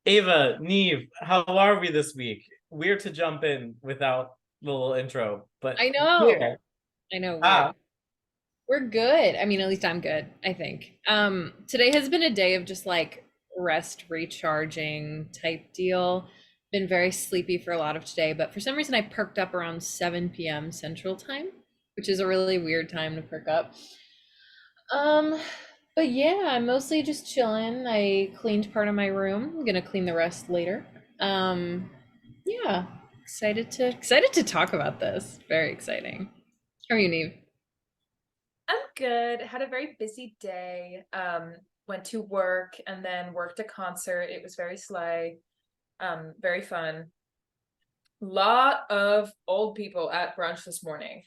Ava, Niamh, how are we this week? Weird to jump in without the little intro, but I know. here. I know, weird. Ah, We're good. I mean, at least I'm good, I think. Today has been a day of just like rest, recharging type deal. Been very sleepy for a lot of today, but for some reason I perked up around 7 p.m. Central Time, which is a really weird time to perk up. Um, but yeah, I'm mostly just chilling. I cleaned part of my room. I'm gonna clean the rest later. Um, yeah, excited to talk about this. Very exciting. How are you, Neve? I'm good. Had a very busy day. Went to work and then worked a concert. It was very slay. Very fun. Lot of old people at brunch this morning.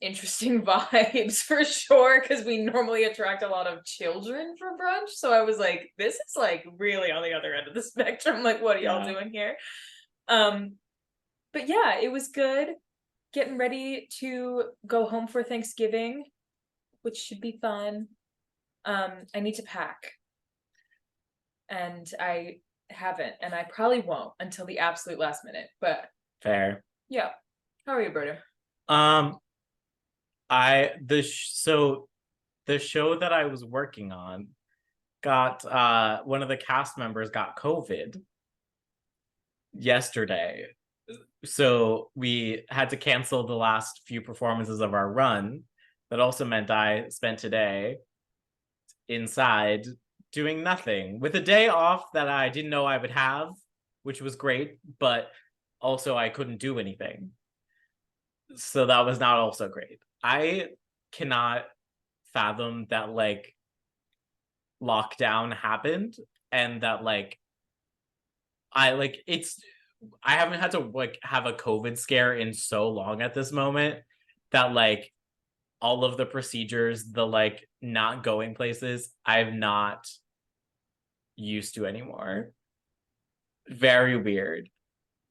Interesting vibes for sure, because we normally attract a lot of children for brunch. So I was like, this is like really on the other end of the spectrum. Like, what are y'all yeah. doing here? Um, but yeah, it was good. Getting ready to go home for Thanksgiving, which should be fun. I need to pack, and I haven't, and I probably won't until the absolute last minute. But Fair. yeah, how are you, Berta? Um, I the sh so the show that I was working on got one of the cast members got COVID yesterday. So we had to cancel the last few performances of our run. That also meant I spent today inside doing nothing with a day off that I didn't know I would have, which was great, but also I couldn't do anything. So that was not also great. I cannot fathom that like lockdown happened and that like I like it's I haven't had to like have a COVID scare in so long at this moment that like all of the procedures, the like not going places, I've not used to anymore. Very weird.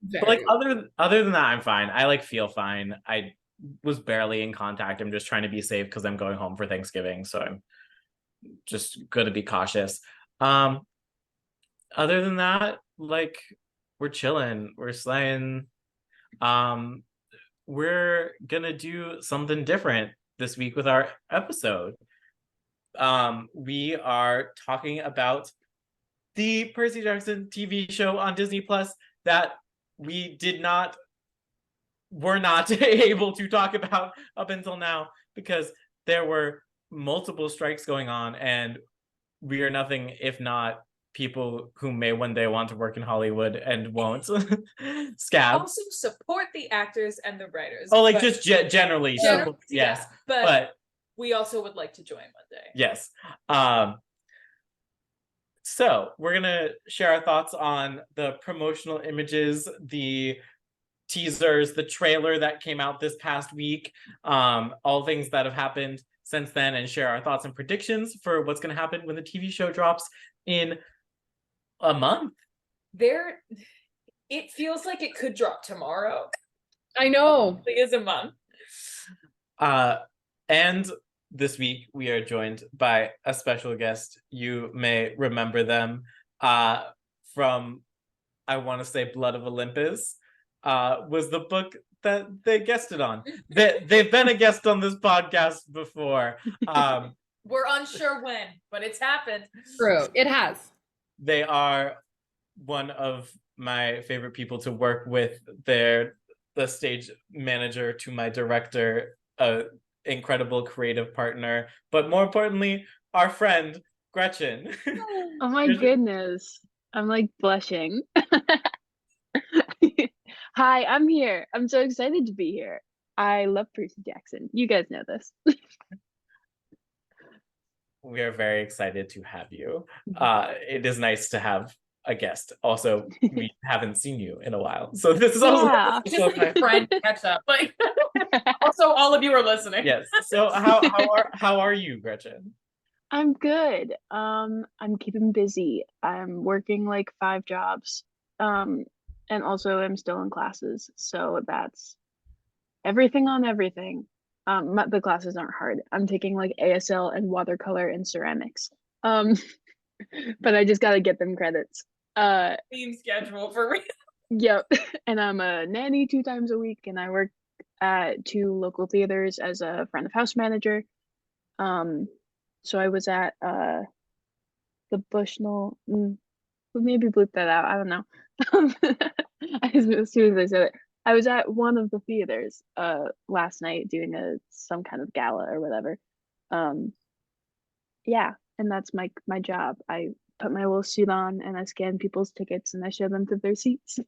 But like Very. other than that, I'm fine. I like feel fine. I was barely in contact. I'm just trying to be safe because I'm going home for Thanksgiving, so I'm just gonna be cautious. Um, other than that, like we're chilling, we're slaying. Um, we're gonna do something different this week with our episode. We are talking about the Percy Jackson TV show on Disney Plus that we did not were not able to talk about up until now because there were multiple strikes going on and we are nothing if not people who may one day want to work in Hollywood and won't. Scabs. Also support the actors and the writers. Oh, like but just generally generally, support, yeah, yes, but but we also would like to join one day. yes. um so we're gonna share our thoughts on the promotional images, the teasers, the trailer that came out this past week, all things that have happened since then, and share our thoughts and predictions for what's going to happen when the TV show drops in a month. There, it feels like it could drop tomorrow. I know. It is a month. And this week we are joined by a special guest. You may remember them from, I want to say, Blood of Olympus. Was the book that they guested on. They've been a guest on this podcast before. We're unsure when, but it's happened. True. It has. They are one of my favorite people to work with. They're the stage manager to my director, incredible creative partner, but more importantly, our friend Gretchen. Oh my goodness. I'm like blushing. Hi, I'm here. I'm so excited to be here. I love Percy Jackson. You guys know this. We are very excited to have you. It is nice to have a guest. Also, we haven't seen you in a while, so this is also Yeah. Just like a friend catch up. Like, also, all of you are listening. yes. So how are you, Gretchen? I'm good. I'm keeping busy. I'm working like 5 jobs. And also I'm still in classes, so that's everything on everything. The classes aren't hard. I'm taking like ASL and watercolor and ceramics. Um, but I just gotta get them credits. Theme schedule for real. Yep. And I'm a nanny 2 times a week, and I work at 2 local theaters as a front of house manager. So I was at the Bushnell. Maybe bleep that out. I don't know. As soon as I said it, I was at one of the theaters last night doing some kind of gala or whatever. Yeah, and that's my job. I put my little suit on and I scan people's tickets and I show them to their seats.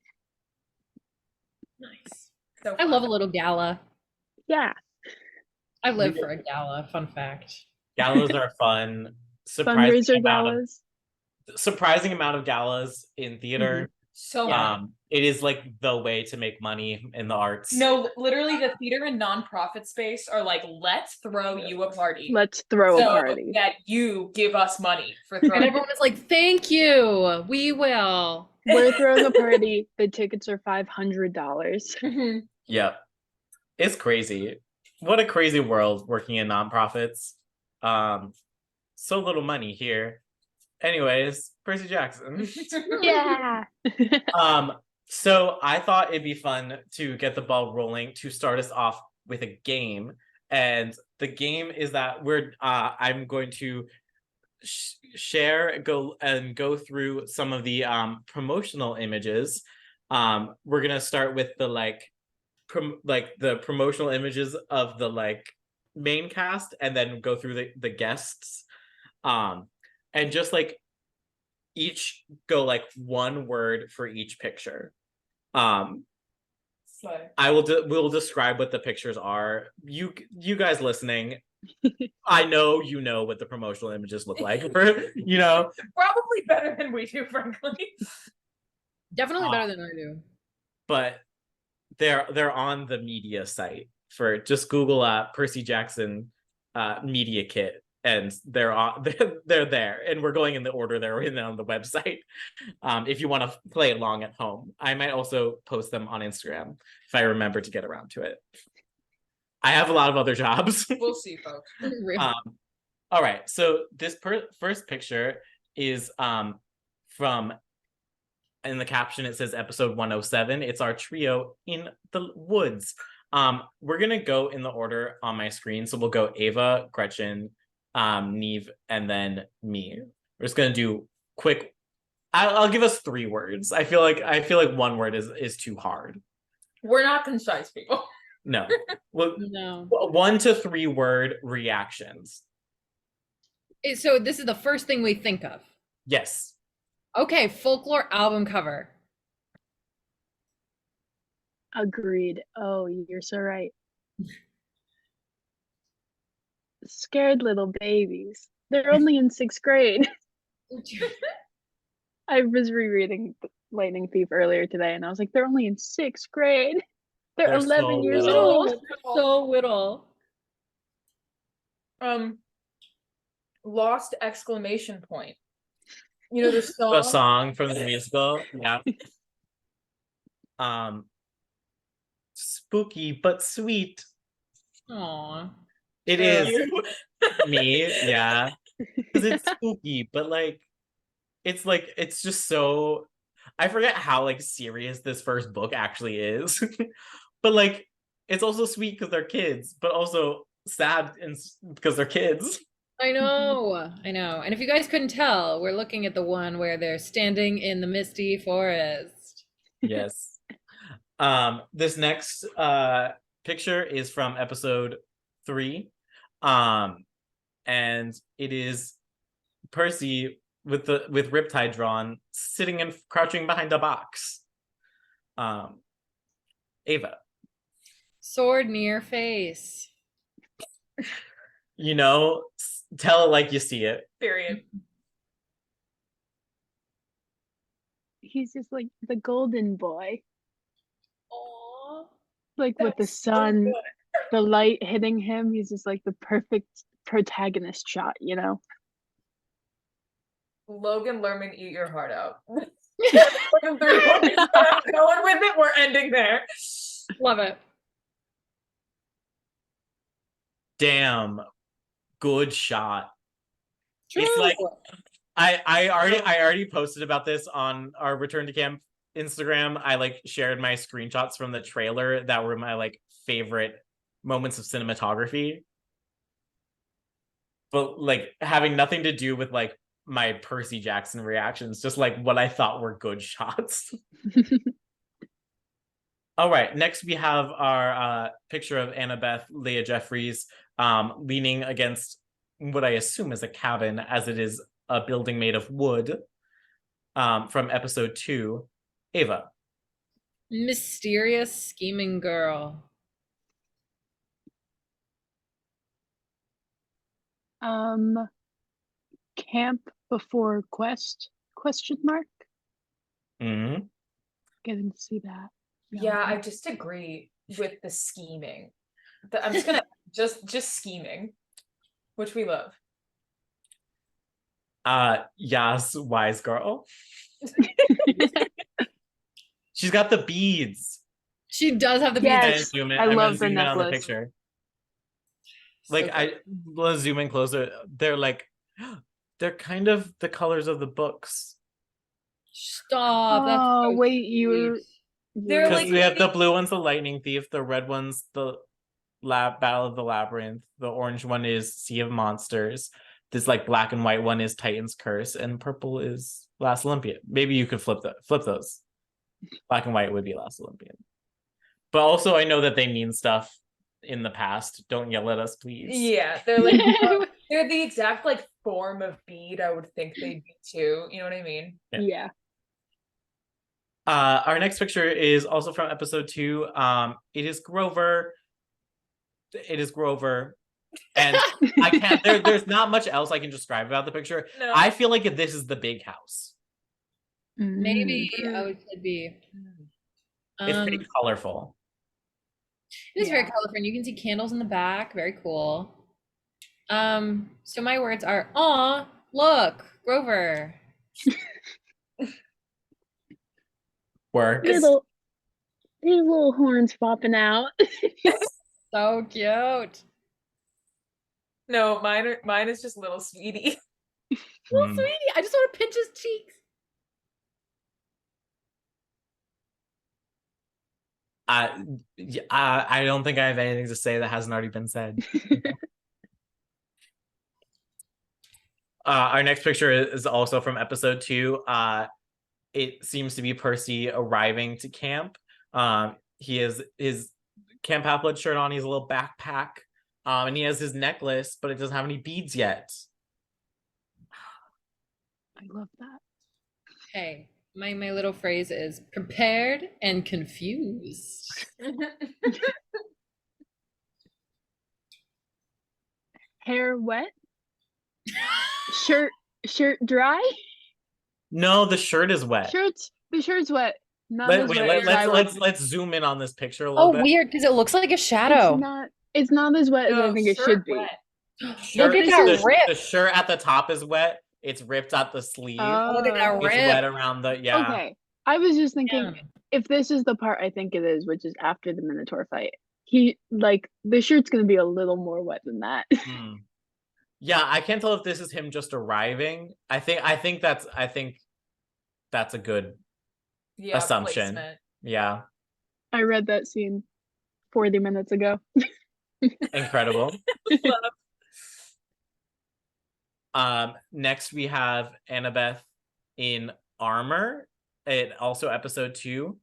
Nice. So I love a fun. little gala. Yeah, I live for a gala. Fun fact. Galas are fun. fundraiser galas. Surprising amount of galas in theater. So It is like the way to make money in the arts. no, literally the theater and nonprofit space are like, let's throw you a party. Let's throw a So party. that you give us money for And throwing. everyone is like, thank you. We will. We're throwing a party. The tickets are $500. Yeah. It's crazy. What a crazy world working in nonprofits. So little money here. Anyways, Percy Jackson. Yeah. So I thought it'd be fun to get the ball rolling to start us off with a game. And the game is that I'm going to go through some of the promotional images. We're gonna start with the the promotional images of the main cast, and then go through the guests, and just each go one word for each picture. We'll describe what the pictures are. You guys listening, I know you know what the promotional images look like. Probably better than we do, frankly. Definitely better than I do. But they're on the media site. For just Google Percy Jackson media kit, and they're there, and we're going in the order they're in on the website. If you want to play along at home, I might also post them on Instagram if I remember to get around to it. I have a lot of other jobs. We'll see, folks. All right, so this first picture is from, in the caption it says episode 107. It's our trio in the woods. We're gonna go in the order on my screen, so we'll go Ava, Gretchen, Niamh, and then me. We're just gonna do quick. I'll give us 3 words. I feel like 1 word is too hard. We're not concise people. No. Well, No. 1 to 3 word reactions. So this is the first thing we think of. Yes. Okay, folklore album cover. Agreed. Oh, you're so right. Scared little babies. They're only in 6th grade. I was rereading Lightning Thief earlier today, and I was like, they're only in 6th grade. They're 11 years old. So little. Lost exclamation point. You know the song? A song from the musical. Yeah. Spooky but sweet. Aww. It is me, yeah. Because it's spooky, but it's just so, I forget how serious this first book actually is. But it's also sweet because they're kids, but also sad because they're kids. I know. And if you guys couldn't tell, we're looking at the one where they're standing in the misty forest. Yes. This next picture is from episode 3. And it is Percy with Riptide drawn, sitting and crouching behind a box. Ava. Sword near face. Tell it like you see it. Period. He's just like the golden boy. Aww. With the sun, the light hitting him, he's just the perfect protagonist shot, Logan Lerman, eat your heart out. I'm going with it. We're ending there. Love it. Damn. Good shot. True. It's I already posted about this on our Return to Camp Instagram. I like shared my screenshots from the trailer that were my like favorite moments of cinematography. But like having nothing to do with like my Percy Jackson reactions, just like what I thought were good shots. All right, next we have our picture of Annabeth Leah Jeffries leaning against what I assume is a cabin, as it is a building made of wood, from episode 2. Ava. Mysterious scheming girl. Camp before quest? Question mark. Mm-hmm. Getting to see that. Yeah, I just agree with the scheming. I'm just gonna just scheming, which we love. Yas, wise girl. She's got the beads. She does have the Yes. beads. And zoom in. I I'm love gonna the zoom in on the necklace. picture. So Like good. let's zoom in closer. They're like they're kind of the colors of the books. Stop. That's Oh so wait, sweet. They're Because like- we have the blue one's the lightning thief, the red one's the battle of the labyrinth, the orange one is Sea of Monsters, this like black and white one is Titan's Curse, and purple is Last Olympian. Maybe you could flip those. Black and white would be Last Olympian. But also I know that they mean stuff in the past. Don't yell at us, please. Yeah, they're like they're the exact like form of bead I would think they'd be too. You know what I mean? Yeah. Our next picture is also from episode 2. It is Grover. And I can't there's not much else I can describe about the picture. No. I feel like this is the big house. Maybe. Mm. Oh, it could be. It's pretty colorful. It is very Yeah. colorful, and you can see candles in the back. Very cool. So my words are, aw, look, Grover. Work. Little, these little horns popping out. So cute. No, mine is just little sweetie. Little Hmm. sweetie. I just want to pinch his cheeks. I don't think I have anything to say that hasn't already been said. Our next picture is also from episode 2. It seems to be Percy arriving to camp. He has his Camp Half-Blood shirt on. He has a little backpack. And he has his necklace, but it doesn't have any beads yet. I love that. Hey, my little phrase is prepared and confused. Hair wet. Shirt dry. No, the shirt is wet. The shirt's wet. Not as wet as I would. Let's zoom in on this picture a little Oh, bit. weird, because it looks like a shadow. It's not as wet as I No, think it shirt should be. wet. Look at Shirt- that the, rip. the shirt at the top is wet. It's ripped at the sleeve. Look at that It's rip. wet around the Okay. I was just thinking, Yeah. if this is the part I think it is, which is after the Minotaur fight, he like the shirt's gonna be a little more wet than that. Hmm. Yeah, I can't tell if this is him just arriving. I think that's a good Yeah, assumption. placement. Yeah, I read that scene 40 minutes ago. incredible. Love. Next we have Annabeth in armor. It also episode 2.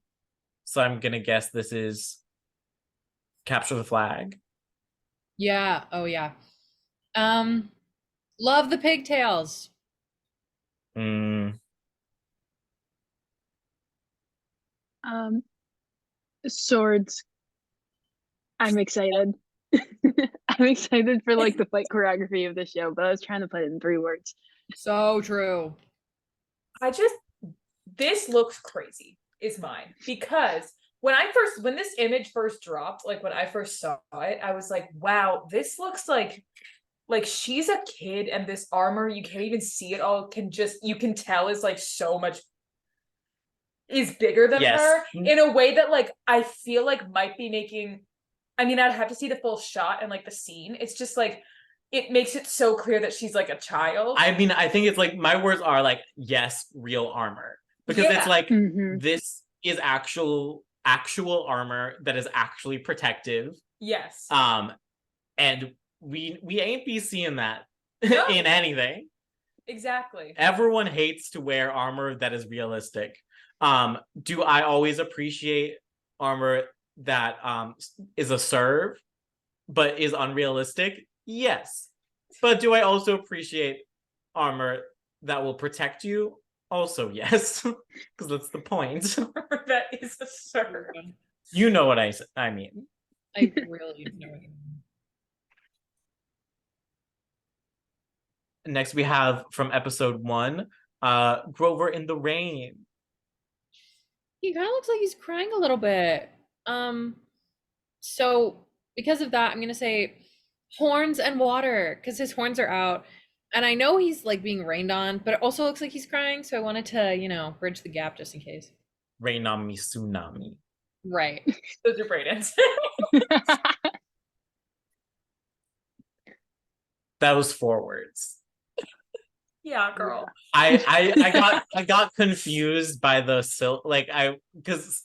So I'm gonna guess this is Capture the Flag. Yeah. Oh, yeah. Love the pigtails. Mm, Swords. I'm excited. I'm excited for like the fight choreography of the show, but I was trying to put it in 3 words. So true. This looks crazy is mine, because when this image first dropped, like when I first saw it, I was like, wow, this looks like she's a kid, and this armor, you can't even see it all, you can tell is like so much is bigger than Yes. her in a way that like I feel like might be making, I mean, I'd have to see the full shot and like the scene. It's just like it makes it so clear that she's like a child. I mean, I think it's like my words are like, yes, real armor. Because it's like this is actual armor that is actually protective. Yes. And we ain't be seeing that No. in anything. Exactly. Everyone hates to wear armor that is realistic. Do I always appreciate armor that is a serve but is unrealistic? Yes. But do I also appreciate armor that will protect you? Also, yes. Because that's the point. That is a serve. You know what I mean. I really know what you mean. Next we have from episode 1, Grover in the Rain. He kind of looks like he's crying a little bit. So because of that, I'm gonna say horns and water, because his horns are out. And I know he's like being rained on, but it also looks like he's crying. So I wanted to, bridge the gap just in case. Rain on me, tsunami. Right. Those are Brayden's. That was 4 words. Yeah, girl. I got confused by the because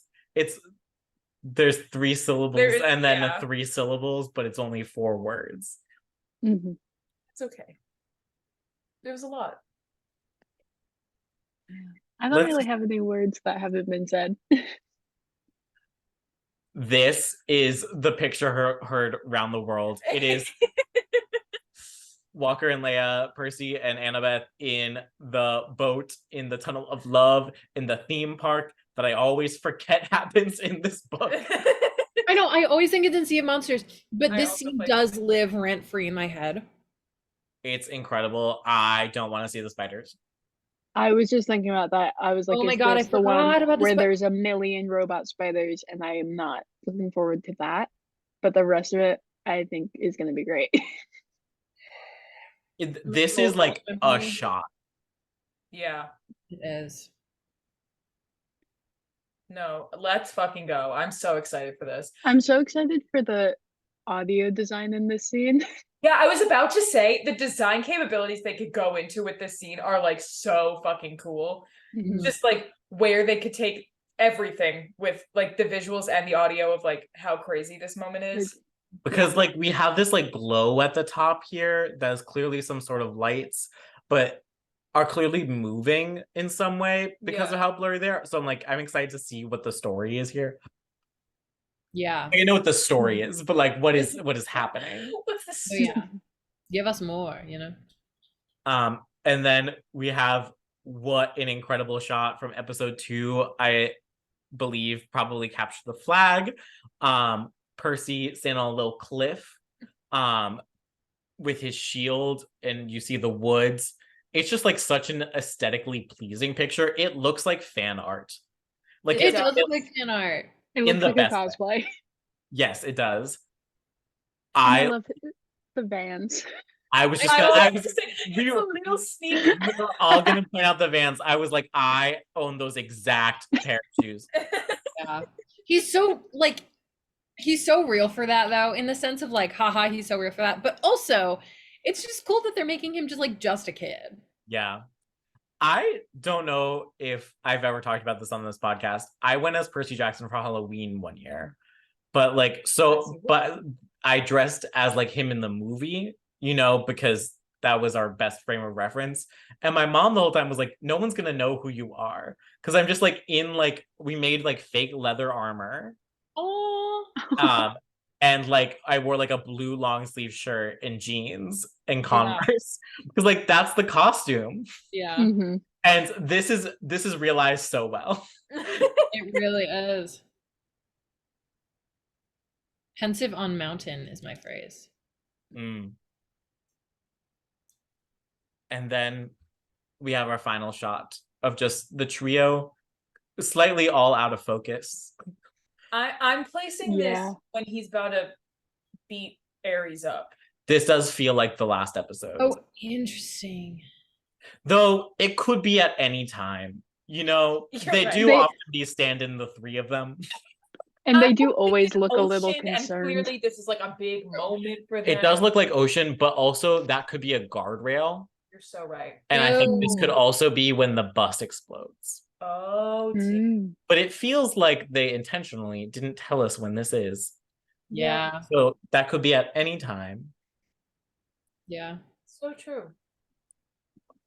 there's 3 syllables and then 3 syllables, but it's only 4 words. It's okay. There was a lot. I don't really have any words that haven't been said. This is the picture heard around the world. It is Walker and Leia, Percy and Annabeth in the boat, in the Tunnel of Love, in the theme park that I always forget happens in this book. I know, I always think it's in Sea of Monsters, but this scene does live rent-free in my head. It's incredible. I don't want to see the spiders. I was just thinking about that. I was like, oh my God, I forgot about where there's a million robot spiders, and I am not looking forward to that. But the rest of it, I think, is going to be great. This is like a shot. Yeah. It is. No, let's fucking go. I'm so excited for this. I'm so excited for the audio design in this scene. Yeah, I was about to say the design capabilities they could go into with this scene are like so fucking cool. Just like where they could take everything with like the visuals and the audio of like how crazy this moment is. Because like we have this like glow at the top here that is clearly some sort of lights, but are clearly moving in some way because of how blurry they are. So I'm excited to see what the story is here. Yeah. I know what the story is, but like what is happening? What's the story? Yeah. Give us more, And then we have what an incredible shot from episode 2. I believe probably captured the flag. Percy standing on a little cliff with his shield, and you see the woods. It's just like such an aesthetically pleasing picture. It looks like fan art. Like it does look like fan art. It looks like a cosplay. Yes, it does. I love the Vans. I was just we were all gonna point out the Vans. I was like, I own those exact pair of shoes. Yeah. He's so real for that though, in the sense of like, haha, he's so real for that. But also, it's just cool that they're making him just a kid. Yeah. I don't know if I've ever talked about this on this podcast. I went as Percy Jackson for Halloween one year. But but I dressed as like him in the movie, because that was our best frame of reference. And my mom the whole time was like, no one's gonna know who you are. Because I'm just like we made like fake leather armor. Oh. And like I wore like a blue long sleeve shirt and jeans and Converse. Because like that's the costume. Yeah. And this is realized so well. It really is. Pensive on mountain is my phrase. And then we have our final shot of just the trio slightly all out of focus. I'm placing this when he's about to beat Ares up. This does feel like the last episode. Oh, interesting. Though it could be at any time. They right. do often be stand-in the 3 of them. And I they do don't think always it's look a little Ocean, and concerned. clearly this is like a big moment for them. It does look like Ocean, but also that could be a guardrail. You're so right. And I think this could Oh. also be when the bus explodes. Oh, Mm. But it feels like they intentionally didn't tell us when this is. Yeah. So that could be at any time. Yeah. so true.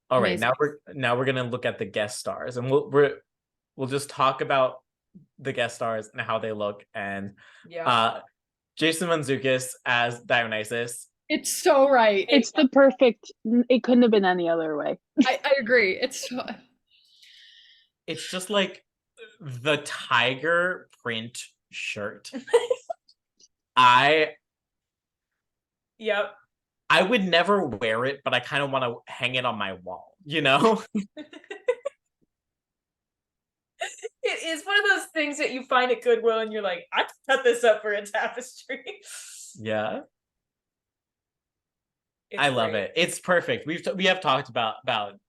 All right, Amazing. now we're gonna look at the guest stars, and we'll just talk about the guest stars and how they look. And Yeah. Jason Mantzoukas as Dionysus. It's so right. It's the perfect. It couldn't have been any other way. I agree. It's so... It's just like the tiger print shirt. Yep. I would never wear it, but I kind of want to hang it on my wall, you know? It is one of those things that you find at Goodwill and you're like, I can cut this up for a tapestry. Yeah. It's I love great. it. It's perfect. We have talked about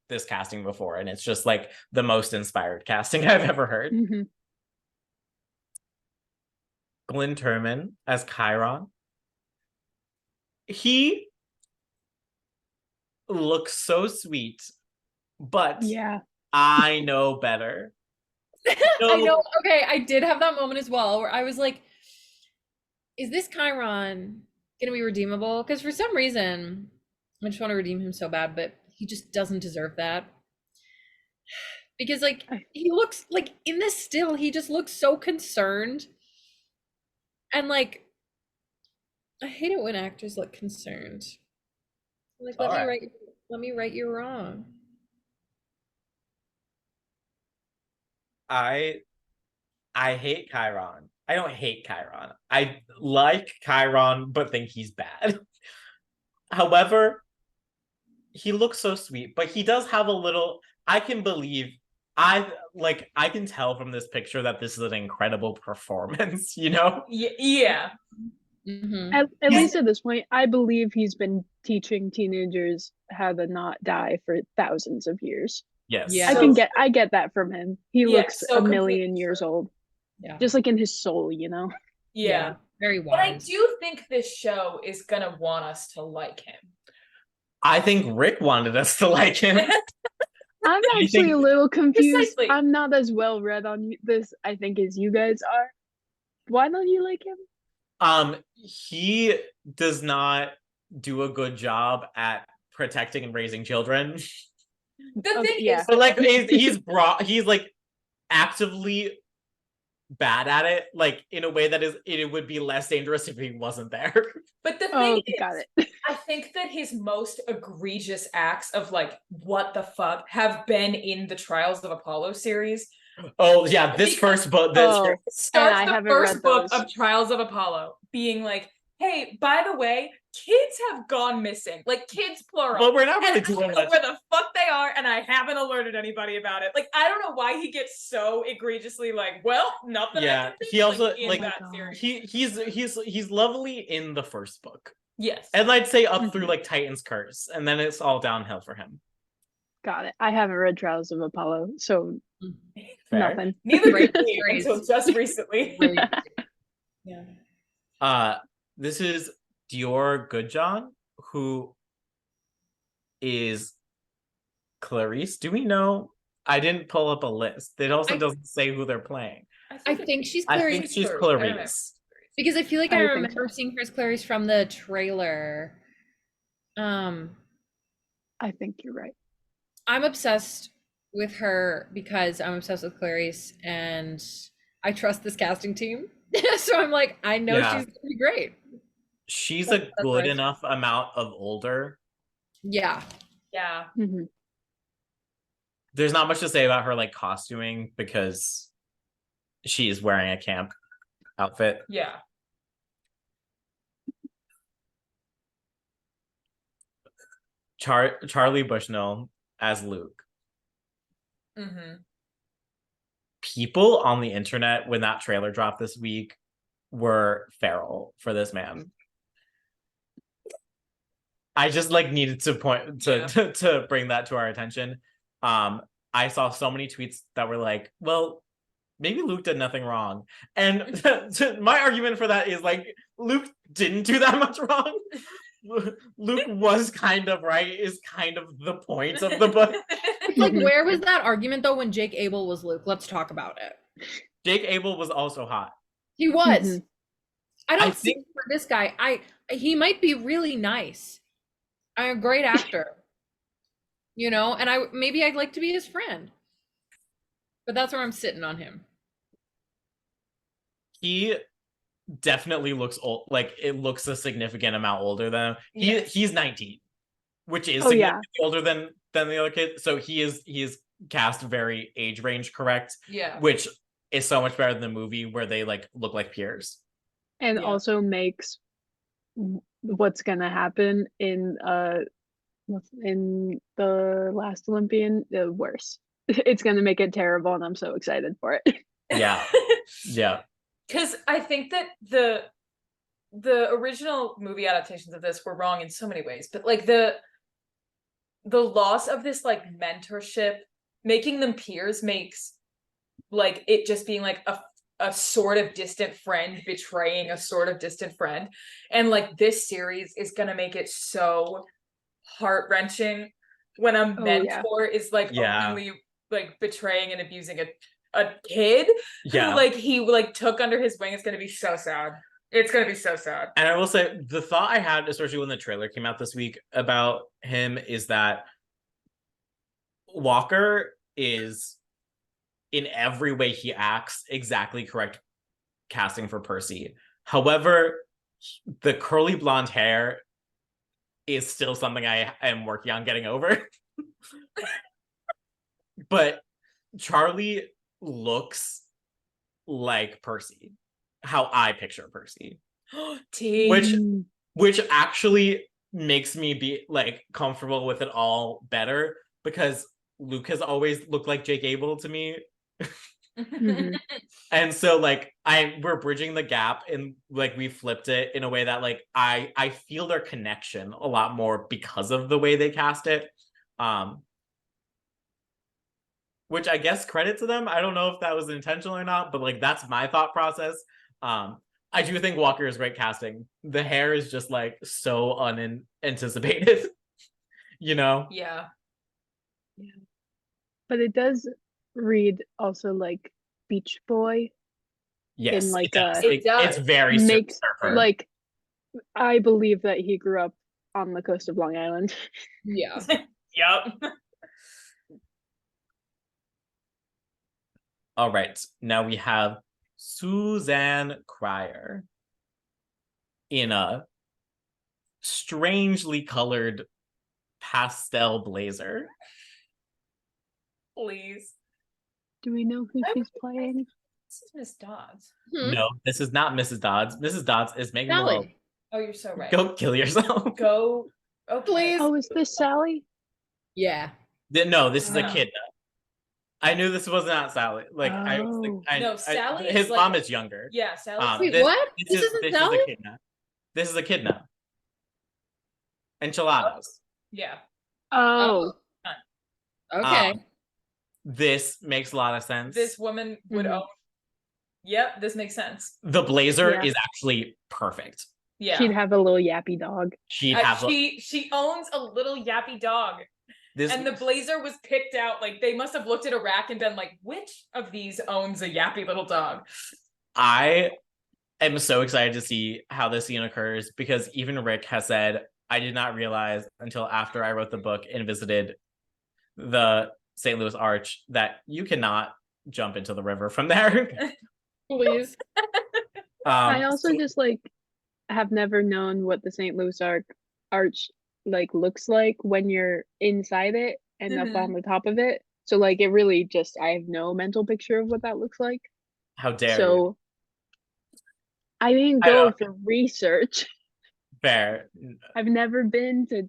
this casting before, and it's just like the most inspired casting I've ever heard. Mm-hmm. Glenn Turman as Chiron. He looks so sweet, but Yeah. I know better. I know. Okay, I did have that moment as well where I was like, is this Chiron gonna be redeemable? Because for some reason, I just want to redeem him so bad, but he just doesn't deserve that. Because like he looks like in this still, he just looks so concerned. And like I hate it when actors look concerned. Like let me right you wrong. I hate Chiron. I don't hate Chiron. I like Chiron, but think he's bad. However, he looks so sweet, but he does have a little. I can tell from this picture that this is an incredible performance, you know? Yeah. Mm-hmm. At least at this point, I believe he's been teaching teenagers how to not die for thousands of years. Yes. Yeah. I get that from him. He Yeah, looks so a million completely years true. old. Yeah. Just like in his soul, you know? Yeah. Very But I wise. do think this show is gonna want us to like him. I think Rick wanted us to like him. I'm actually a little confused. Precisely. I'm not as well read on this, I think, as you guys are. Why don't you like him? He does not do a good job at protecting and raising children. The thing yeah. is, But like he's like actively bad at it, like in a way that it would be less dangerous if he wasn't there. but the thing is, got it. I think that his most egregious acts of like what the fuck have been in the Trials of Apollo series. Oh yeah, this first book. Starts I the haven't first read book those. of Trials of Apollo being like, hey, by the way, kids have gone missing. Like kids plural. But we're not really and I doing don't know much. where the fuck they are, and I haven't alerted anybody about it. Like I don't know why he gets so egregiously like, well, nothing. Yeah, I can he also in like that series. he's lovely in the first book. Yes. And I'd say up through like Titan's Curse, and then it's all downhill for him. Got it. I haven't read Trials of Apollo, so Fair. nothing. Neither Great did we series. until just recently. Yeah. This is Dior Goodjohn, who is Clarice. Do we know? I didn't pull up a list. It also doesn't say who they're playing. I think she's I Clarice. think she's Clarice. Because I feel like I think remember so. seeing her as Clarice from the trailer. I think you're right. I'm obsessed with her because I'm obsessed with Clarice and I trust this casting team. So I'm like, I know Yeah. she's gonna be great. She's That's a good right. enough amount of older. Yeah. Yeah. Mm-hmm. There's not much to say about her like costuming because she's wearing a camp outfit. Yeah. Charlie Bushnell as Luke. Mm-hmm. People on the internet when that trailer dropped this week were feral for this man. I just like needed to point to bring that to our attention. I saw so many tweets that were like, well, maybe Luke did nothing wrong. And my argument for that is like Luke didn't do that much wrong. Luke was kind of right is kind of the point of the book. Like, where was that argument though when Jake Abel was Luke? Let's talk about it. Jake Abel was also hot. He was. Mhm. I don't see for this guy. He might be really nice. I'm a great actor. You know, and maybe I'd like to be his friend. But that's where I'm sitting on him. He definitely looks old. Like, it looks a significant amount older than him. He's 19, which is significantly older than the other kid. So he is cast very age range correct. Yeah. Which is so much better than the movie where they like look like peers. And also makes what's gonna happen in the last Olympian worse. It's gonna make it terrible, and I'm so excited for it. Yeah. Yeah. Because I think that the original movie adaptations of this were wrong in so many ways, but like the loss of this like mentorship, making them peers makes like it just being like a sort of distant friend betraying a sort of distant friend. And like this series is gonna make it so heart-wrenching when a mentor is like openly like betraying and abusing a kid who like he like took under his wing. It's gonna be so sad. It's gonna be so sad. And I will say the thought I had, especially when the trailer came out this week about him, is that Walker is in every way he acts exactly correct casting for Percy. However, the curly blonde hair is still something I am working on getting over. But Charlie looks like Percy, how I picture Percy. Which actually makes me be like comfortable with it all better, because Luke has always looked like Jake Abel to me. And so like we're bridging the gap, and like we flipped it in a way that like I feel their connection a lot more because of the way they cast it. Which I guess credit to them. I don't know if that was intentional or not, but like that's my thought process. I do think Walker is great casting. The hair is just like so unanticipated, you know? Yeah. But it does read also like Beach Boy. Yes, in like it does. It's very makes surfer. Like I believe that he grew up on the coast of Long Island. Yeah. Yep. All right, now we have Suzanne Cryer in a strangely colored pastel blazer. Please. Do we know who she's playing? This is Miss Dodds. No, this is not Mrs. Dodds. Mrs. Dodds is Megan Sally. Malone. Oh, you're so right. Go kill yourself. Go. Oh, Please. Oh, is this Sally? Yeah. No, this is Oh. Echidna. I knew this was not Sally. Like No, Sally his is, like- mom is younger. Yeah, Sally. Wait, This- what? This This isn't is Sally? Echidna. This is Echidna. Enchiladas. Yeah. Oh, Okay. This makes a lot of sense. This woman would own. Yep, this makes sense. The blazer Yeah. is actually perfect. Yeah. she'd have a little yappy dog. She'd have she owns a little yappy dog. this. And the blazer was picked out. Like they must have looked at a rack and been like, which of these owns a yappy little dog? I am so excited to see how this scene occurs, because even Rick has said, I did not realize until after I wrote the book and visited the St. Louis Arch that you cannot jump into the river from there. Please. I also just like have never known what the St. Louis Arch like looks like when you're inside it and up on the top of it. So like it really just I have no mental picture of what that looks like. How dare you? So I didn't go for research. Fair. I've never been to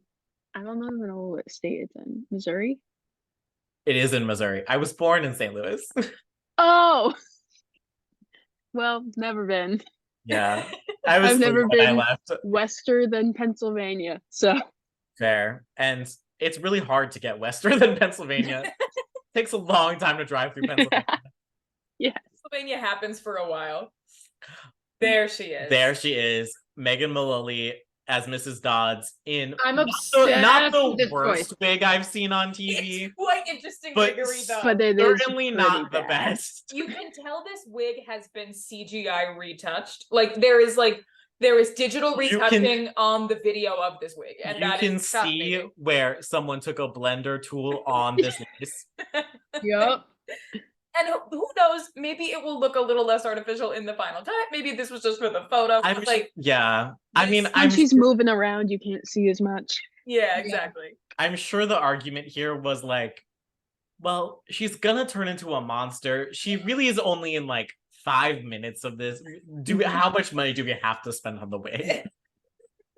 I don't even know what state it's in. Missouri? It is in Missouri. I was born in St. Louis. Oh. Well, never been. Yeah. I've never when I been left. Wester than Pennsylvania. So Fair. And it's really hard to get wester than Pennsylvania. Takes a long time to drive through Pennsylvania. yes. WrestleMania happens for a while. There she is. There she is, Megan Mullally as Mrs. Dodds in I'm not obsessed the with this worst choice. wig I've seen on TV, It's quite interesting but wiggery though. But it is certainly pretty not the bad. best. You can tell this wig has been CGI retouched. There is digital You can- retouching on the video of this wig, and you that can is see fascinating. where someone took a blender tool on this lace. Yep. And who knows, maybe it will look a little less artificial in the final cut. Maybe this was just for the photo. I'm Like, yeah. I mean, this- When I'm she's sure, moving around, you can't see as much. yeah, exactly. I'm sure the argument here was like, well, she's gonna turn into a monster. She really is only in like 5 minutes of this. How much money do we have to spend on the wig?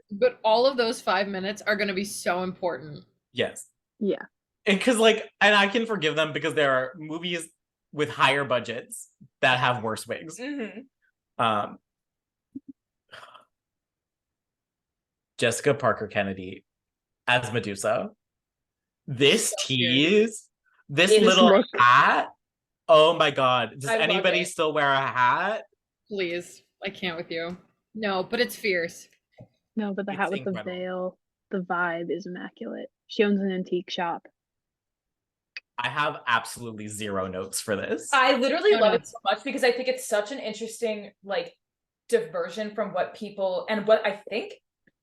But all of those 5 minutes are going to be so important. Yes. Yeah. And and I can forgive them because there are movies with higher budgets that have worse wigs. Mm-hmm. Jessica Parker Kennedy as Medusa. This So tease, this This little look. hat. Oh my god. Does I love anybody it. still wear a hat? Please, I can't with you. No, but it's fierce. No, but the It's hat with incredible. the veil, the vibe is immaculate. She owns an antique shop. I have absolutely zero notes for this. I literally Oh, love no. it so much because I think it's such an interesting diversion from what people and what I think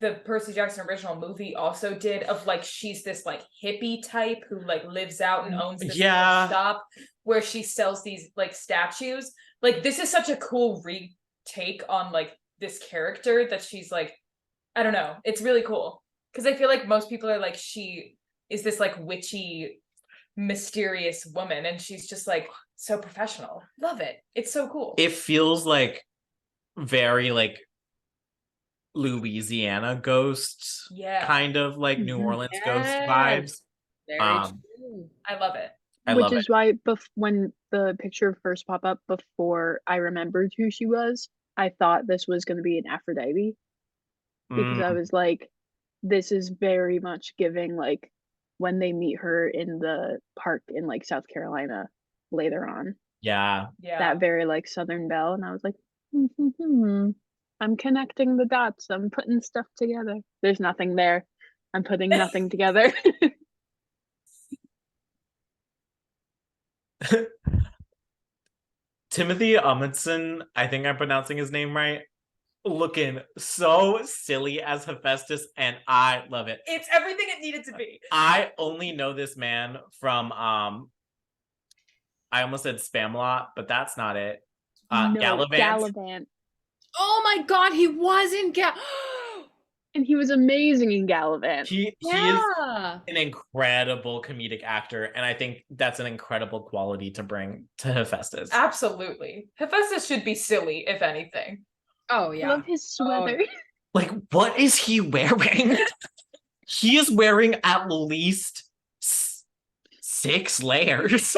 the Percy Jackson original movie also did of she's this hippie type who lives out and owns this little Yeah. shop where she sells these statues. This is such a cool retake on this character that she's I don't know, it's really cool because I feel like most people are she is this witchy mysterious woman and she's just so professional. Love it. It's so cool. It feels very Louisiana ghosts, Yeah. kind of New Mhm. Orleans ghost Yes. vibes. Very Um, true. I love it. I Which love is it. why when the picture first popped up before I remembered who she was, I thought this was going to be an Aphrodite because I was like, this is very much giving when they meet her in the park in South Carolina later on. Yeah. Yeah. That very Southern Belle, and I was like, I'm connecting the dots. I'm putting stuff together. There's nothing there. I'm putting nothing together. Timothy Amundsen, I think I'm pronouncing his name right, looking so silly as Hephaestus, and I love it. It's everything it needed to be. I only know this man from I almost said Spamalot, but that's not it. No, Gallivant. Gallivant. Oh my god, he was in And he was amazing in Gallivant. He is Yeah. an incredible comedic actor, and I think that's an incredible quality to bring to Hephaestus. Absolutely. Hephaestus should be silly, if anything. Oh I yeah. love his sweater. What is he wearing? He is wearing at least 6 layers.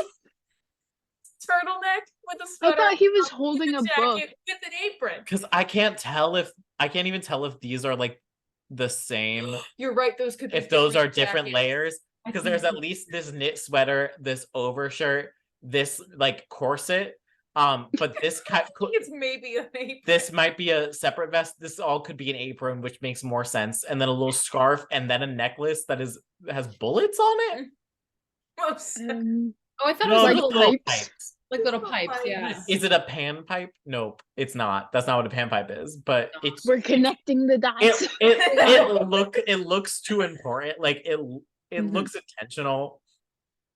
Turtleneck with a I sweater. thought he was with holding a jacket, book. with an apron. Because I can't even tell if these are the same, You're right, those could be if those are different jackets. layers. Because there's at least this knit sweater, this overshirt, this corset. But this I think it's maybe an apron. this might be a separate vest. This all could be an apron, which makes more sense. And then a little scarf, and then a necklace that has bullets on it. Whoops. Oh, I thought No, it was just little pipes. little Little pipes, pipes. yeah. Is it a panpipe? Nope, it's not. That's not what a panpipe is. But it's We're connecting the dots. it looks too important. It Mhm. looks intentional.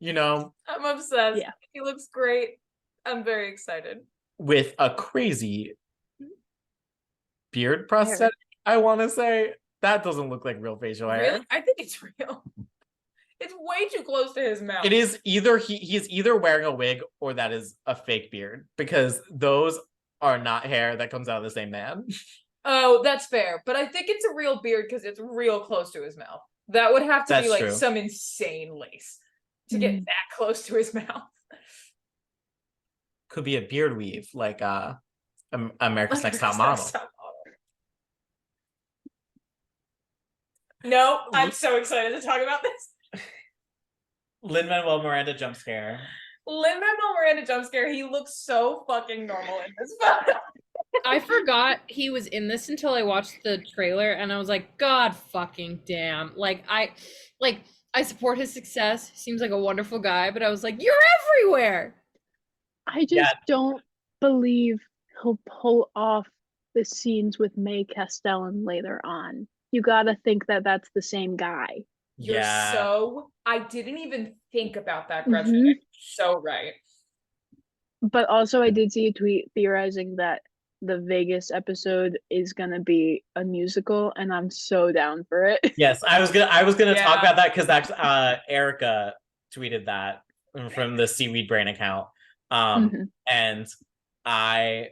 I'm obsessed. Yeah. He looks great. I'm very excited. With a crazy beard prosthetic. I want to say that doesn't look like real facial hair. Really? I think it's real. It's way too close to his mouth. It is either he's either wearing a wig or that is a fake beard, because those are not hair that comes out of the same man. Oh, that's fair. But I think it's a real beard because it's real close to his mouth. That would have to That's be true. some insane lace to get that close to his mouth. Could be a beard weave, America's Next Top America's Model. Next Top Model. No, I'm so excited to talk about this. Lin-Manuel Miranda jump scare. Lin-Manuel Miranda jump scare, he looks so fucking normal in this photo. I forgot he was in this until I watched the trailer, and I was like, God fucking damn. I support his success. Seems like a wonderful guy, but I was like, you're everywhere. I just don't believe he'll pull off the scenes with May Castellan later on. You gotta think that that's the same guy. I didn't even think about that, Gretchen. Mhm. You're so right. But also, I did see a tweet theorizing that the Vegas episode is gonna be a musical, and I'm so down for it. Yes, I was gonna talk Yeah. about that because that's Erica tweeted that from the Seaweed Brain account. Mhm. And I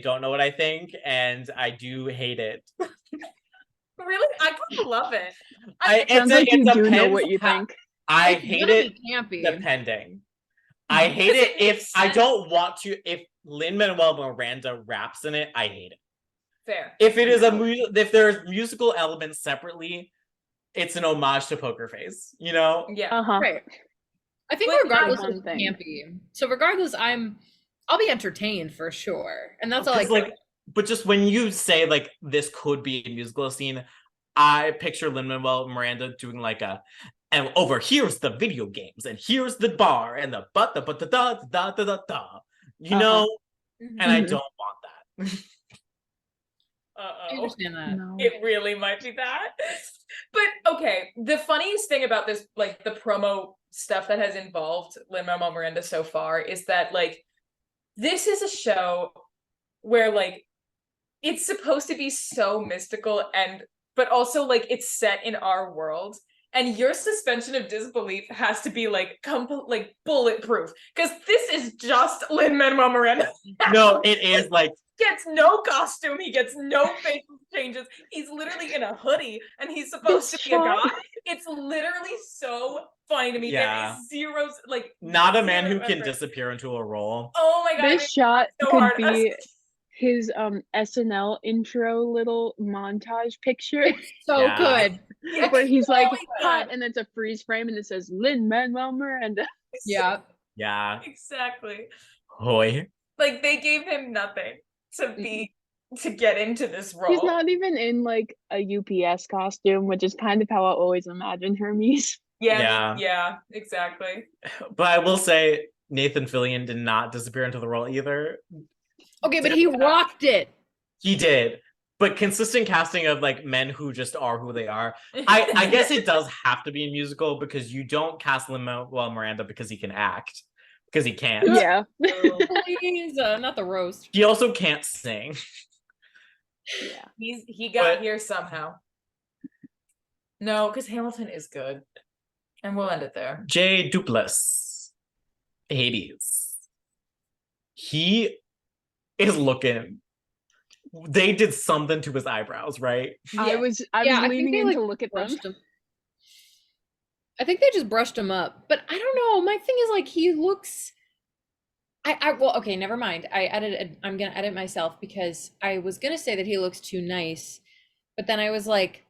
don't know what I think, and I do hate it. Really? I kind of love it. Sounds like you do know what you think. I It's hate gonna it be campy. depending. I hate it if I don't want to. If Lin-Manuel Miranda raps in it, I hate it. Fair. If it is if there's musical elements separately, it's an homage to Poker Face, you know? Yeah. Uh-huh. Right. I think But regardless one it's thing. campy. So regardless, I'll be entertained for sure. And that's all I Like, but just when you say like this could be a musical scene, I picture Lin-Manuel Miranda doing like and over here's the video games, and here's the bar, and the da da da da da, you know? Mhm. And I don't want that. I Uh-oh. understand that. No. It really might be that. But okay, the funniest thing about this, like the promo stuff that has involved Lin-Manuel Miranda so far, is that like this is a show where like it's supposed to be so mystical but also like it's set in our world, and your suspension of disbelief has to be like like bulletproof, because this is just Lin-Manuel Miranda. No, it is like Gets no costume, he gets no facial changes, he's literally in a hoodie and he's supposed This to be a shot- guy. It's literally so funny to me. Yeah. There is zero, like not a man who zero can effort. disappear into a role. Oh my god, This shot so could hard. be his SNL intro little montage picture It's so Yeah. good. Yeah, where he's like really hot, good. and it's a freeze frame and it says Lin-Manuel Miranda. Yeah. Yeah. Exactly. Hoy. Like they gave him nothing to get into this role. He's not even in like a UPS costume, which is kind of how I always imagined Hermes. Yeah, exactly. But I will say Nathan Fillion did not disappear into the role either. Okay, but he rocked it. He did. But consistent casting of like men who just are who they are. I guess it does have to be a musical, because you don't cast Lin-Manuel Miranda because he can act. Because he can't. Yeah. Please, not the roast. He also can't sing. Yeah. He got But- here somehow. No, because Hamilton is good. And we'll end it there. Jay Duplass. Hades. He is looking. They did something to his eyebrows, right? I was Yeah, I think leaning they, in like, to look at them. Brushed him. I think they just brushed him up, but I don't know. My thing is like he looks. Well, okay, never mind. I'm gonna edit myself, because I was gonna say that he looks too nice, but then I was like,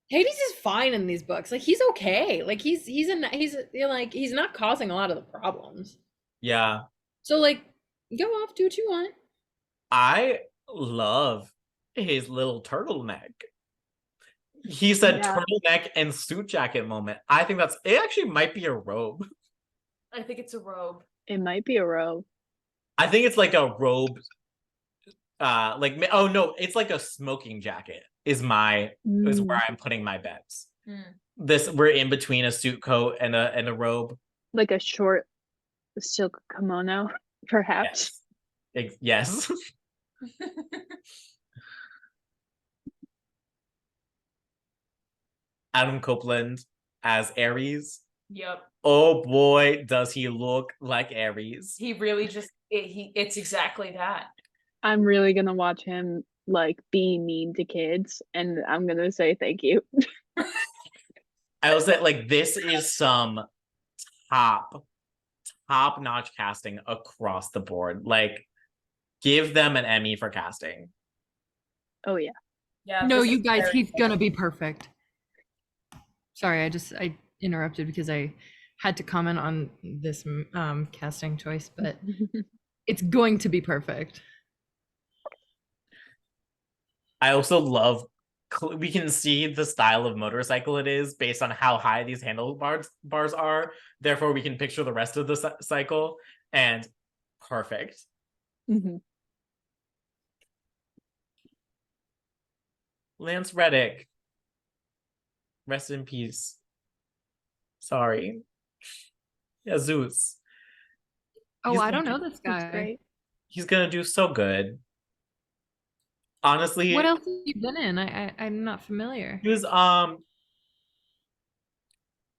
Hades is fine in these books. Like he's okay. Like he's like he's not causing a lot of the problems. Yeah. So like, go off, do what you want. I love his little turtleneck. He said Yeah. turtleneck and suit jacket moment. I think it actually might be a robe. I think it's a robe. It might be a robe. I think it's like a robe. Oh no, it's like a smoking jacket is where I'm putting my bets. We're in between a suit coat and a robe. Like a short silk kimono, perhaps. Yes. Adam Copeland as Ares. Yep. Oh boy, does he look like Ares. He really it's exactly that. I'm really gonna watch him like be mean to kids, and I'm gonna say thank you. I will say, like, this is some top-notch casting across the board. Like, give them an Emmy for casting. Oh yeah. Yeah. No, this you is guys, very he's gonna be perfect. Sorry, I interrupted because I had to comment on this casting choice, but it's going to be perfect. I also love, we can see the style of motorcycle it is based on how high these handlebars are. Therefore, we can picture the rest of the cycle, and perfect. Mm-hmm. Lance Reddick, rest in peace. Sorry. Jesus. Oh, I don't know this That's guy. great. He's gonna do so good. Honestly, What else have you been in? I'm not familiar. he was on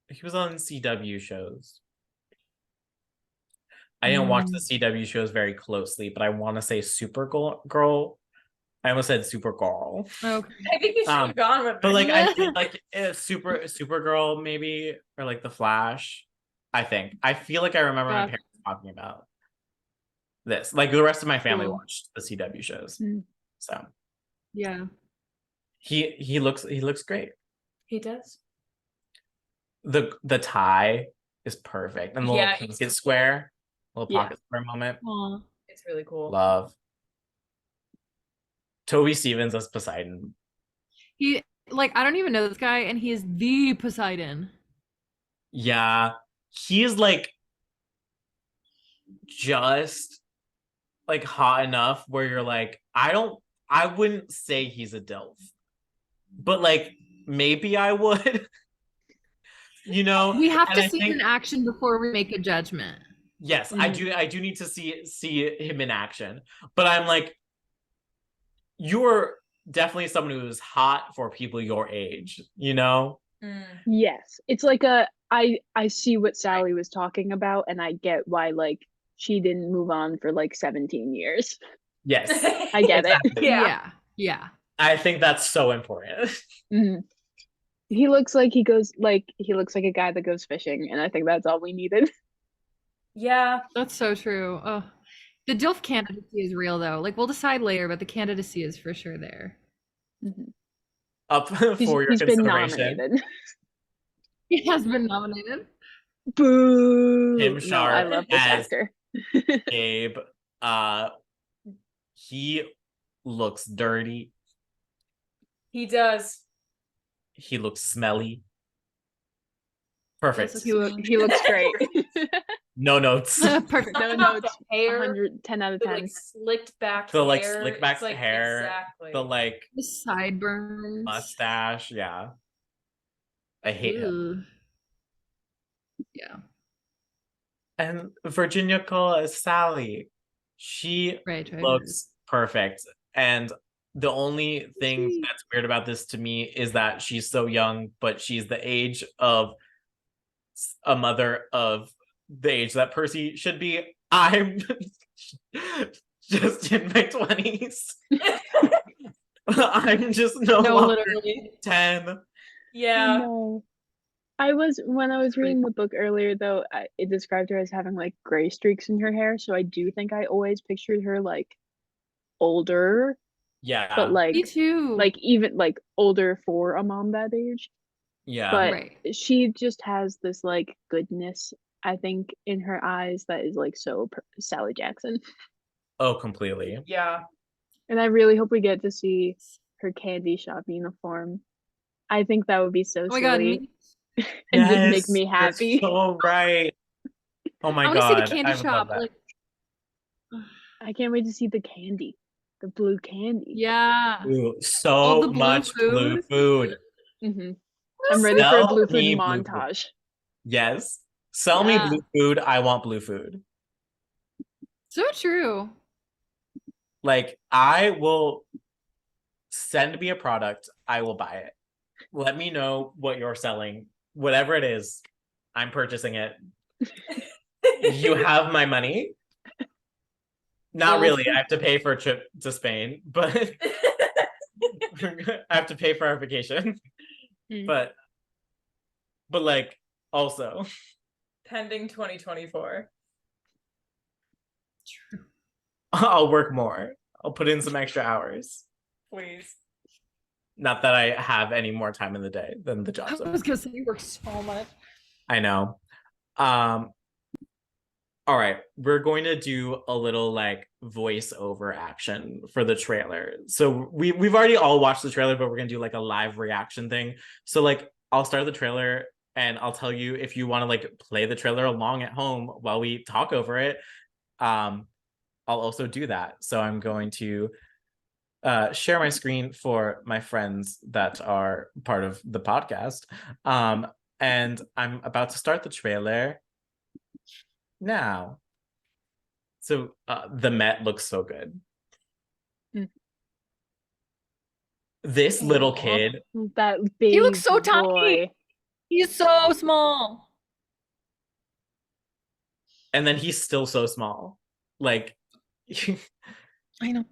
CW shows. I didn't watch the CW shows very closely, but I want to say Supergirl. I almost said Supergirl. Okay. I think you should have gone with But it. like I feel like Supergirl maybe, or like the Flash. I feel like I remember my parents talking about this. Like the rest of my family watched the CW shows. So yeah, he looks great. He does. The tie is perfect, and the little pocket square, pocket square moment. Aww. It's really cool. Love. Toby Stevens as Poseidon. He, like, I don't even know this guy, and he is the Poseidon. Yeah, he's like just like hot enough where you're like, I wouldn't say he's a DILF, but like maybe I would. You know, we have to see him in action before we make a judgment. Yes, I do need to see him in action. But I'm like, you're definitely someone who's hot for people your age, you know? Yes. It's like I see what Sally was talking about, and I get why like she didn't move on for like 17 years. Yes. I get it. Yeah. I think that's so important. He looks like he looks like a guy that goes fishing, and I think that's all we needed. Yeah. That's so true. Oh, the DILF candidacy is real though. Like we'll decide later, but the candidacy is for sure there. Up for your he's been consideration. nominated. He has been nominated. Boo! Tim Sharp, I love this actor. Gabe, he looks dirty. He does. He looks smelly. Perfect. He looks great. No notes. Perfect. No notes. Hair. 110 out of 10. Like slicked back The hair. like slick back like, hair. Exactly. The like the sideburns. Mustache. Yeah. I hate him. Yeah. And Virginia Cole as Sally. She looks perfect. And the only thing that's weird about this to me is that she's so young, but she's the age of a mother of the age that Percy should be. I'm just in my 20s. I'm just literally 10. Yeah. No. When I was reading the book earlier though, it described her as having like gray streaks in her hair, so I do think I always pictured her like older. Yeah. But like me too. Like even like older for a mom that age. Yeah. But she just has this like goodness, I think, in her eyes that is like so Sally Jackson. Oh, completely. Yeah. And I really hope we get to see her candy shop uniform. I think that would be so silly. And just make me happy. So right. Oh my god. I want to see the candy shop. Like, I can't wait to see the candy. The blue candy. Yeah. Ooh, so much blue food. I'm ready for a blue food montage. Yes. Sell me blue food. I want blue food. So true. Like, I will send me a product. I will buy it. Let me know what you're selling. Whatever it is, I'm purchasing it. You have my money. Not really. I have to pay for a trip to Spain, but I have to pay for our vacation. But like, also pending 2024. True. I'll work more. I'll put in some extra hours. Please. Not that I have any more time in the day than the job. I was gonna say you work so much. I know. All right, we're going to do a little like voiceover action for the trailer. So we've already all watched the trailer, but we're gonna do like a live reaction thing. So like I'll start the trailer and I'll tell you if you want to like play the trailer along at home while we talk over it. I'll also do that. So I'm going to share my screen for my friends that are part of the podcast. And I'm about to start the trailer now. So the Met looks so good. This little kid, that baby He looks so boy. tiny. He's so small. and then he's still so small. Like I know.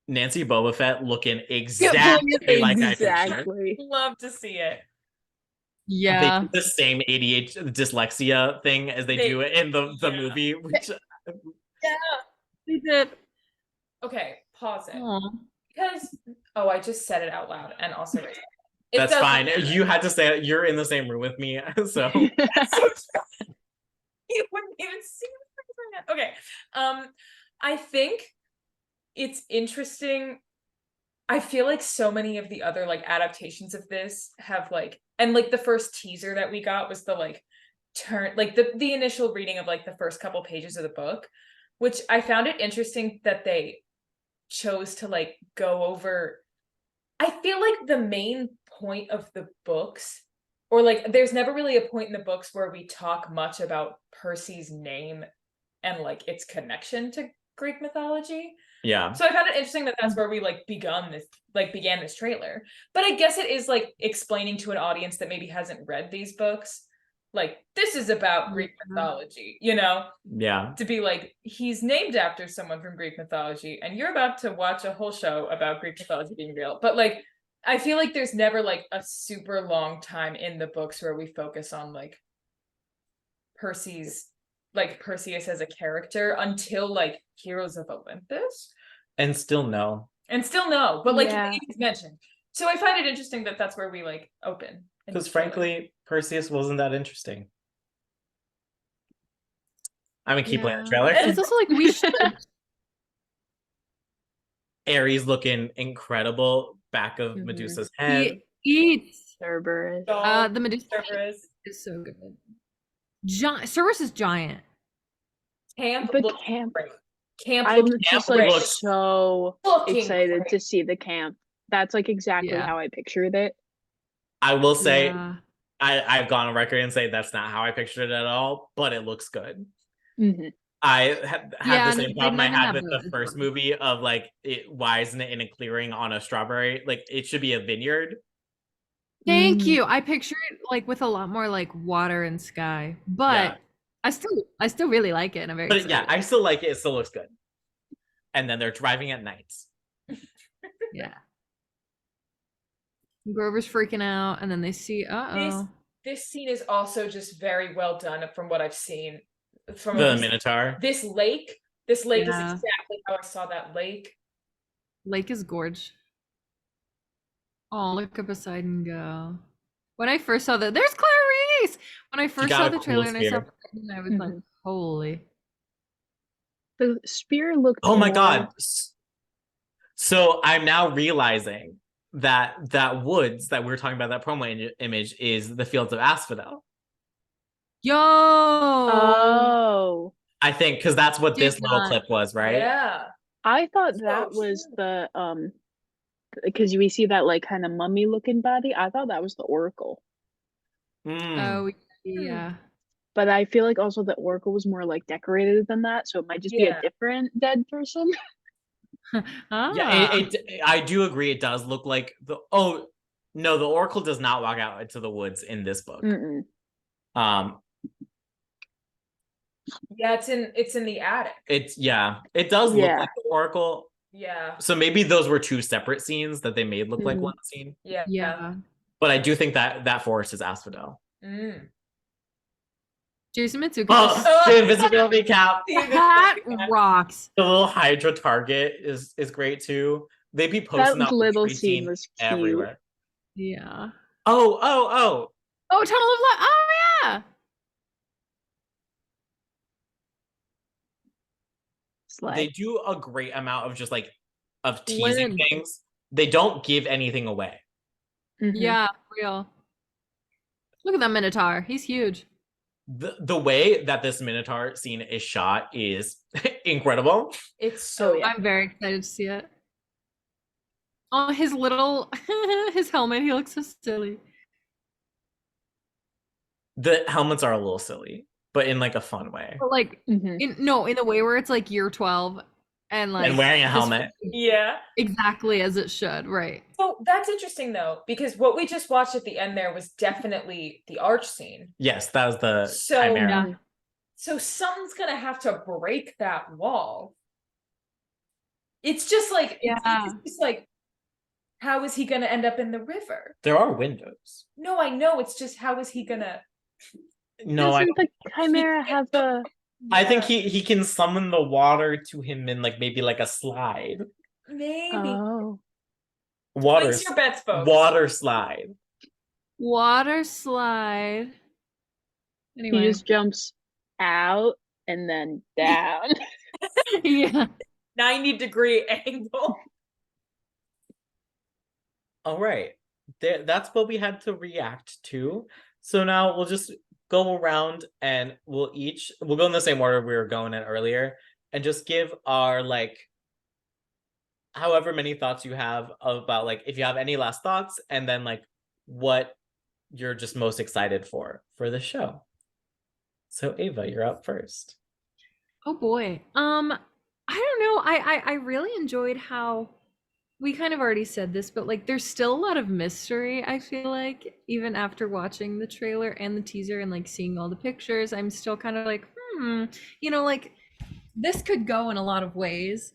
Nancy Boba Fett looking exactly like I pictured. Exactly. Love to see it. Yeah. They do the same ADHD dyslexia thing as they do it in the Yeah. movie, which Yeah, they did. Okay, pause it. Aw. Because I just said it out loud and also raised it. that's doesn't fine. matter. You had to say it. You're in the same room with me, so You wouldn't even see it. Okay. I think it's interesting. I feel like so many of the other like adaptations of this have like, and like the first teaser that we got was the like the initial reading of like the first couple pages of the book, which I found it interesting that they chose to like go over. I feel like the main point of the books, or like there's never really a point in the books where we talk much about Percy's name and like its connection to Greek mythology. yeah. So I found it interesting that that's where we like began this trailer. But I guess it is like explaining to an audience that maybe hasn't read these books, like this is about Greek mythology, you know? Yeah. To be like, he's named after someone from Greek mythology, and you're about to watch a whole show about Greek mythology being real. But like, I feel like there's never like a super long time in the books where we focus on like Perseus as a character until like Heroes of Olympus. And still no. But like Yeah. it's mentioned. So I find it interesting that that's where we like open. Because frankly, Perseus wasn't that interesting. I'm gonna keep playing the trailer. It's also like we should. Ares looking incredible, back of Medusa's head. He eats. Cerberus. The Medusa Cerberus. is so good. Cerberus is giant. Camp But looks camp. great. Camp I'm looks just great. like so Looking excited great. to see the camp. That's like exactly how I pictured it. I will say, Yeah. I've gone on record and say that's not how I pictured it at all, but it looks good. Mm-hmm. I had Yeah, the same they problem I might had have with the those. first movie of like, why isn't it in a clearing on a strawberry? Like, it should be a vineyard. Thank you. I picture it like with a lot more like water and sky, but I still really like it, and I'm very But excited. yeah, I still like it. It still looks good. And then they're driving at night. Yeah. Grover's freaking out, and then they see, This scene is also just very well done from what I've seen. From The Minotaur. This lake is Yeah. exactly how I saw that lake. Lake is gorge. Oh, look at Poseidon go. When I first saw that, there's Clarice! When I first got saw a the cool trailer and I saw spear. Poseidon, I was like, holy. The spear looked Oh my more- god. So I'm now realizing that woods that we were talking about, that promo image, is the fields of asphodel. Yo! Oh. I think because that's what this little not. clip was, right? Yeah. I thought that was the because we see that like kind of mummy looking body. I thought that was the Oracle. Oh, yeah. But I feel like also the Oracle was more like decorated than that, so it might just be a different dead person. Yeah, I do agree. It does look like the Oracle does not walk out into the woods in this book. Yeah, it's in the attic. It does look like the Oracle. Yeah. So maybe those were two separate scenes that they made look like one scene. Yeah. But I do think that forest is asphodel. Jason Mitsuki. The invisibility cap. That rocks. The little Hydra target is great too. They be posting that little scene was cute. everywhere. Yeah. Oh. Oh, Tunnel of Light. Oh Yeah. They Slay. do a great amount of just like of teasing When- things. They don't give anything away. Mhm. Yeah, real. Look at that Minotaur. He's huge. The way that this Minotaur scene is shot is incredible. It's so yeah. I'm very excited to see it. Oh, his little his helmet, he looks so silly. The helmets are a little silly, but in like a fun way. But like Mhm. in the way where it's like year 12 and like And wearing a this- helmet. Yeah. exactly as it should, right? So that's interesting though, because what we just watched at the end there was definitely the arch scene. Yes, that was the So- chimera. Yeah. So something's gonna have to break that wall. It's just like Yeah. it's just like, how is he gonna end up in the river? There are windows. No, I know. It's just how is he gonna? No, Doesn't the chimera have a? I think Yeah, he can summon the water to him in like maybe like a slide. maybe. Oh, Water Place your bets, folks. water slide. Water slide. he Anyway. just jumps out and then down. Yeah. 90-degree angle. All right. That's what we had to react to. So now we'll just go around and we'll go in the same order we were going in earlier and just give our like however many thoughts you have about like if you have any last thoughts and then like what you're just most excited for the show. So Ava, you're up first. Oh boy. I don't know. I really enjoyed how we kind of already said this, but like there's still a lot of mystery, I feel like, even after watching the trailer and the teaser and like seeing all the pictures, I'm still kind of like, like this could go in a lot of ways.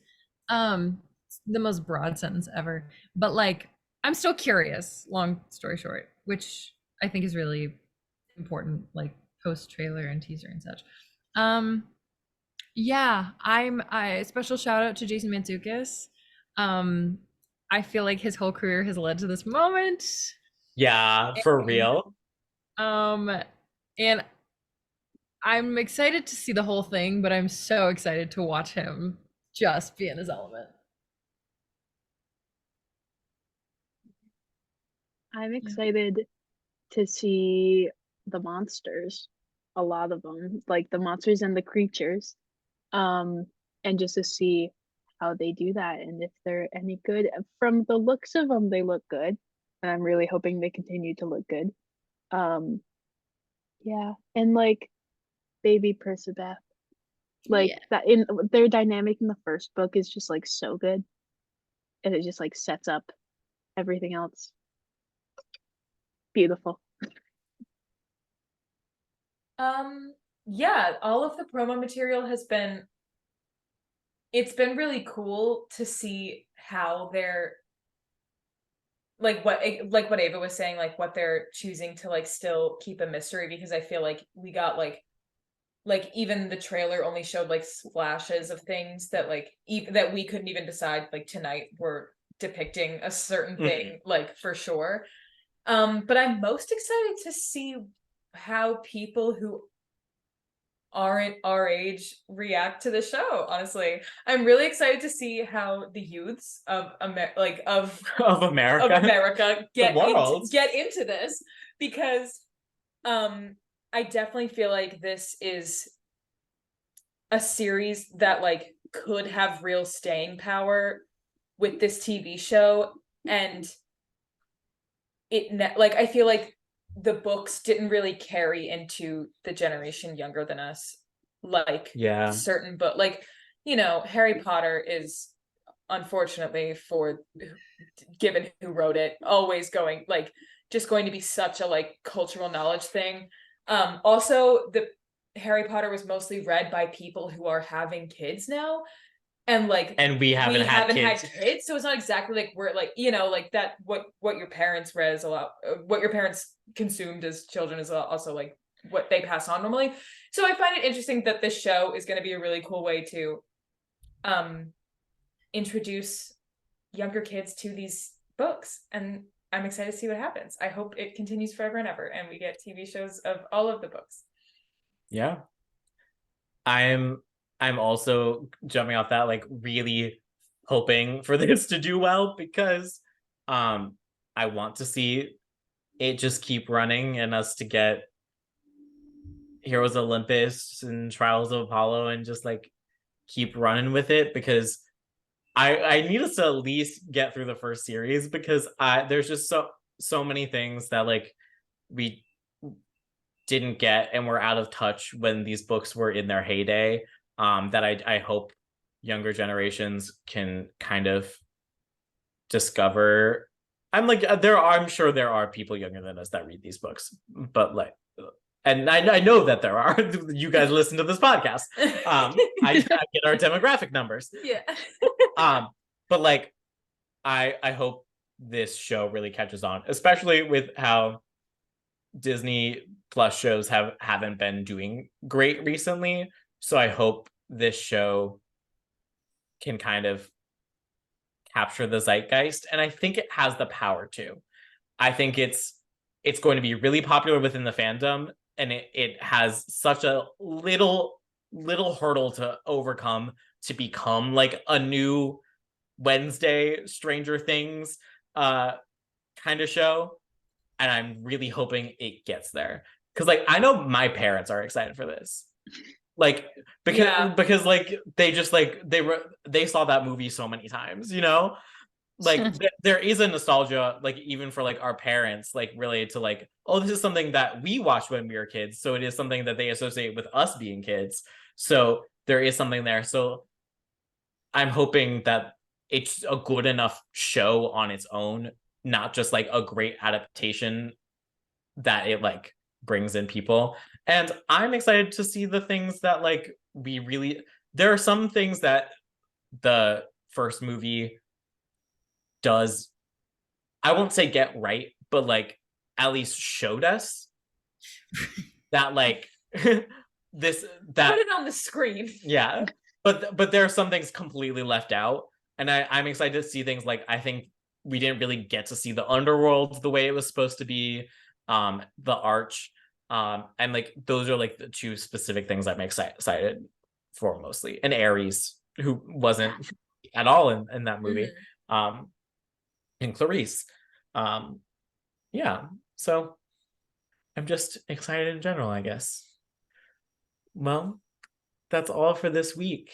The most broad sentence ever. But like I'm still curious, long story short, which I think is really important, like post trailer and teaser and such. Yeah, I special shout out to Jason Mantzoukas. I feel like his whole career has led to this moment. Yeah, for real. And I'm excited to see the whole thing, but I'm so excited to watch him just be in his element. I'm excited to see the monsters, a lot of them, like the monsters and the creatures, and just to see how they do that and if they're any good. From the looks of them, they look good, and I'm really hoping they continue to look good. Yeah, and like baby Percabeth, like Yeah. that in their dynamic in the first book is just like so good, and it just like sets up everything else. Beautiful. Yeah, all of the promo material it's been really cool to see how they're like what Ava was saying, like what they're choosing to like still keep a mystery, because I feel like we got like even the trailer only showed like splashes of things that like even that we couldn't even decide like tonight were depicting a certain thing like for sure. But I'm most excited to see how people who aren't our age react to the show. Honestly, I'm really excited to see how the youths of Of America. get world. into this, because I definitely feel like this is a series that like could have real staying power with this TV show, and I feel like the books didn't really carry into the generation younger than us, like certain book, like Harry Potter is, unfortunately, for given who wrote it, always going like just going to be such a like cultural knowledge thing. Also, the Harry Potter was mostly read by people who are having kids now, and like we haven't had kids, so it's not exactly like we're like like that what your parents read is a lot, what your parents consumed as children is also like what they pass on normally. So I find it interesting that this show is going to be a really cool way to introduce younger kids to these books, and I'm excited to see what happens. I hope it continues forever and ever, and we get TV shows of all of the books. Yeah. I'm also jumping off that, like, really hoping for this to do well, because I want to see it just keep running and us to get Heroes of Olympus and Trials of Apollo and just like keep running with it, because I need us to at least get through the first series, because there's just so many things that like we didn't get and were out of touch when these books were in their heyday, that I hope younger generations can kind of discover. I'm sure there are people younger than us that read these books, but like, and I know that there are. You guys listen to this podcast. I get our demographic numbers. Yeah. But like, I hope this show really catches on, especially with how Disney Plus shows haven't been doing great recently. So I hope this show can kind of capture the zeitgeist, and I think it has the power to. I think it's going to be really popular within the fandom, and it has such a little hurdle to overcome to become like a new Wednesday Stranger Things kind of show. And I'm really hoping it gets there, because like I know my parents are excited for this, like because like they just like they saw that movie so many times, you know, like there is a nostalgia, like even for like our parents, like related to like, oh, this is something that we watched when we were kids, so it is something that they associate with us being kids, so there is something there. So I'm hoping that it's a good enough show on its own, not just like a great adaptation that it like brings in people. And I'm excited to see the things that like there are some things that the first movie does, I won't say get right, but like at least showed us that like this that put it on the screen. Yeah. But there are some things completely left out. And I'm excited to see things like, I think we didn't really get to see the underworld the way it was supposed to be, the arch. And like those are like the two specific things I'm excited for mostly. And Ares, who wasn't at all in that movie. Mm-hmm. And Clarice. Yeah. So I'm just excited in general, I guess. Well, that's all for this week.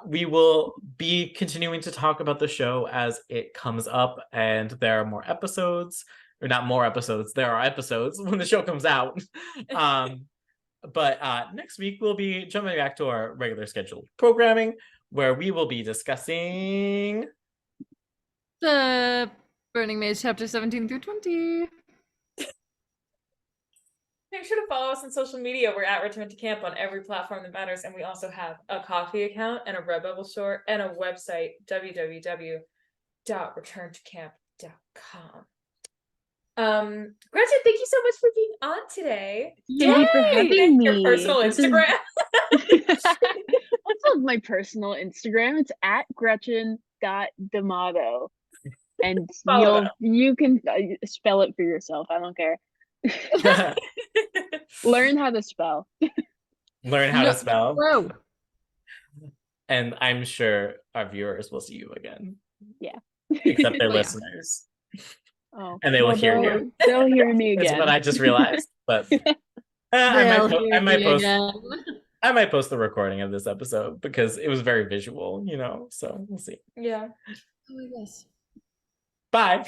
We will be continuing to talk about the show as it comes up, and there are more episodes, or not more episodes, there are episodes when the show comes out. But next week we'll be jumping back to our regular scheduled programming, where we will be discussing the Burning Maze chapter 17 through 20. Make sure to follow us on social media. We're at Return to Camp on every platform that matters, and we also have a Ko-fi account and a Redbubble store and a website, www.returntocamp.com. Gretchen, thank you so much for being on today. Thank you for having me. Your personal Instagram. What's on my personal Instagram? It's at Gretchen.D'Amato. And you can spell it for yourself. I don't care. Learn how to spell. Learn how to spell. Bro. And I'm sure our viewers will see you again. Yeah. Except their listeners. Oh. And they will hear you. They'll hear me again. That's what I just realized. But I might post the recording of this episode, because it was very visual, you know. So we'll see. Yeah. Oh, yes. Bye. Bye.